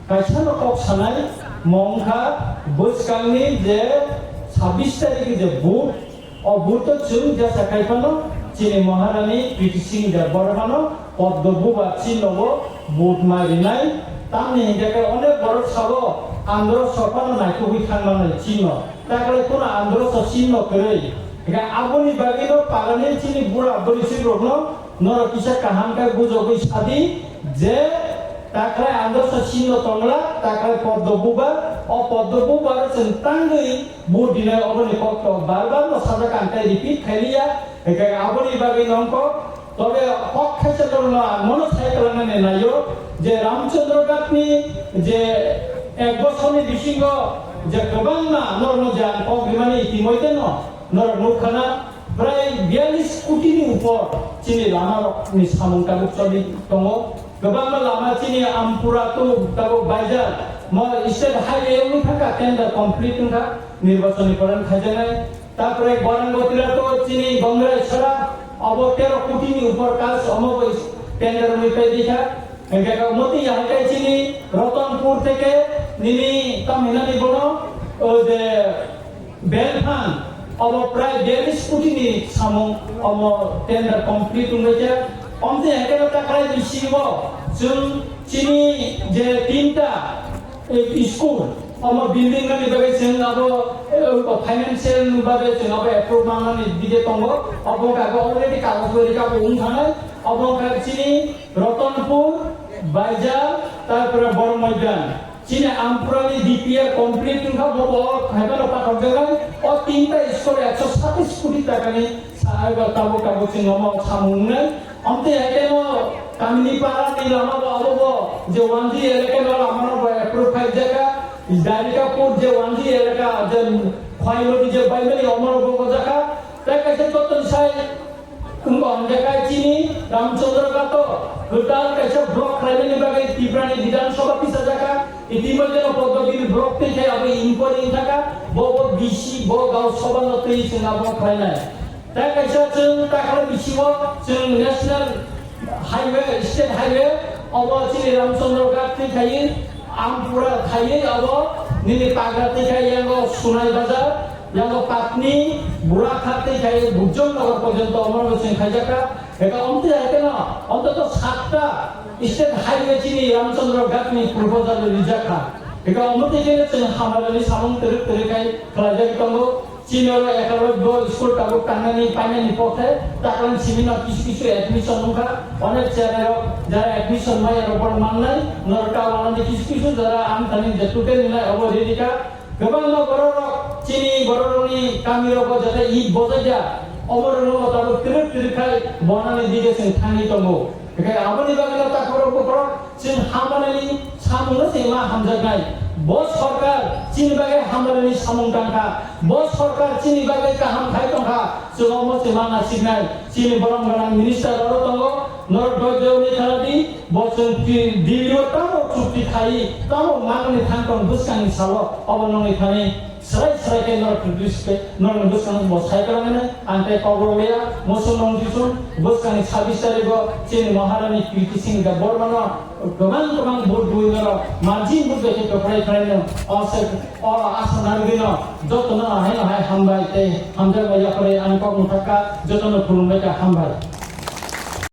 kaisa kok sanai mongkha buskangni je 26 তারিখে যে vote অভূত চুন যা সাকাইপানো চিনি মহারানী পিটি সিং যা বড়বানো পদ্মভূ বা চিহ্নব ভোট মারিনাই তামনি হিংসাকে অনেক বড় সব আন্দোলন সফানো নাইকো হইখাংনাनै চিহ্ন তাকলে কোন আন্দোলন চিহ্ন করে একা আবনি বাগিনো পালানি চিনি বুড়া বলিসি রগ্ন নর কিসা কাহানকা গুজবই সাদি যে তাকলে আন্দোলন চিহ্ন তংলা তাকলে পদ্মভূবা অপদ্মভূবার চেন্তাঙ্গই ভোট দিনে অবনি কত বারবার সাজা কান্তাই রিপিট খাইলিয়া একা আবনি বাগিনো অঙ্ক তবে পক্ষে না মনে সাইকেলানে নাইও যে রামচন্দ্র গাতনি যে এক বছরনি বিসিঙ্গ যে গোবাং না নরনজান অগ্রিমানি ইতিমধ্যে নর নৌখানা প্রায় 42 কোটিনি উপর চিনি লামারনি সামুংটাবুক চলি দङ गोबां लामा चिनि आमपुरा तो ताबो बाइजार म स्टेट हाइवे एवं थाका टेन्डार कमप्लीट था निर्वाचनी करण खाजानाय तारपरे बरांगतिरा तो चिनि गंगराय छरा अब 13 कोटिनि ऊपर काज अमब टेन्डार निपाय दिखा एका मति हाइकाय चिनि रतनपुर থেকে निनि तामिनानि बनो ओ जे बेलफान अब प्राय 42 कोटिनि सामु अब टेन्डार कमप्लीट होइजा অমতে একেবারে টাকায় বিশিব जों চিনি যে তিনটা স্কুল আমার বিল্ডিং নানি ভাবে जों আবো ফাইনান্সিয়াল ভাবে जों আবো অ্যাপ্রুভ মানানি দিকে তঙ্গ অবকাগো অলরেডি কাগজ রেখা বউন থানায় অবকা চিনি রতনপুর বাইজার তারপরে বড় ময়দান চিনি আমপুরানি ডিপিআর কমপ্লিট নখা বড় খাইবানো পাঠক জায়গায় ও তিনটা স্কুল 127 কোটি টাকা নি সাহায্য তাবো কাগজ जों নম সামুনে অমতে একেনো কামিনী পাড়া নি লামা বাবো যে ওয়ানজি এলাকা আমার অ্যাপ্রুভ ফাইল জায়গা দারিকাপুর যে ওয়ানজি এলাকা যে খয়লটি যে বাইবেলি অমর বগো জায়গা তাই কাছে ততন সাই উঙ্গ জায়গায় চিনি রামচন্দ্র গাতো গোটাল কাছে ব্লক রাইবেনি বাগে ত্রিপুরানি বিধানসভা পিছা জায়গা ইতিমধ্যে পদ্ধতির ব্লক থেকে আবে ইনকোয়ারি থাকা বব বিসি ব গাঁও সভা নতেই সিনাব খাইনায় তাই কাছে जों টাকা বিসিব जों ন্যাশনাল हाईवे स्टेट हाईवे अब चिनि रामचंद्र गाती खाई आमपुरा खाई अब निनि पागाती खाई यांगो सुनाई बाजार यांगो पाटनी बुरा खाती खाई भुजन नगर पर्यंत अमर सिंह खाइजाका एका अमते आकेना अन्तत 7टा स्टेट हाईवे चिनि रामचंद्र गातनी प्रपोजल रिजाखा एका अमते जेने जों हामालानि सामं तेरे तेरे खाई खाइजाक तंगो চিনর একারো স্কুল টাবো টাঙ্গানি পাইনানি পথে তাকান সিমিনা কিছু অ্যাডমিশন নখা অনেক চ্যানেল যারা অ্যাডমিশন নাই আর উপর মান নাই নরটা ওয়ালানি কিছু যারা আমদানি যে টোটাল নাই অবরেদিকা গোবাং বড় চিনি বড়রনি কামিরব যাতে ই বজাইয়া অবরনো তাবো তিরে তিরে খাই বনানি দিগেছেন থানি তঙ্গো এখানে আমনি বাগানে তাকবর উপর চিন হামানানি সামনে সেমা হামজাগাই বস সরকার চিনি বাগে হামলানি সামং টাকা বস সরকার চিনি বাগে কাহাম খাই টাকা সুগম সেমানা সিগনাল চিনি বরং বরং মিনিস্টার অর তঙ্গ নর দজনি খালাদি বসন দিলিও তামো চুক্তি খাই তামো মাননি থানকন বুসকানি সালো অবননি খানি serai serai ke nor produce nor buskan bosai karangane ante kogorobea moson disun buskan 26 tarikh chin maharani kriti singh da bormano gomang board buinero margin board dekhe to prai prai ase asanar dino jotona hai hambai te hamja baya kore anko mutaka jotona purumeka hambai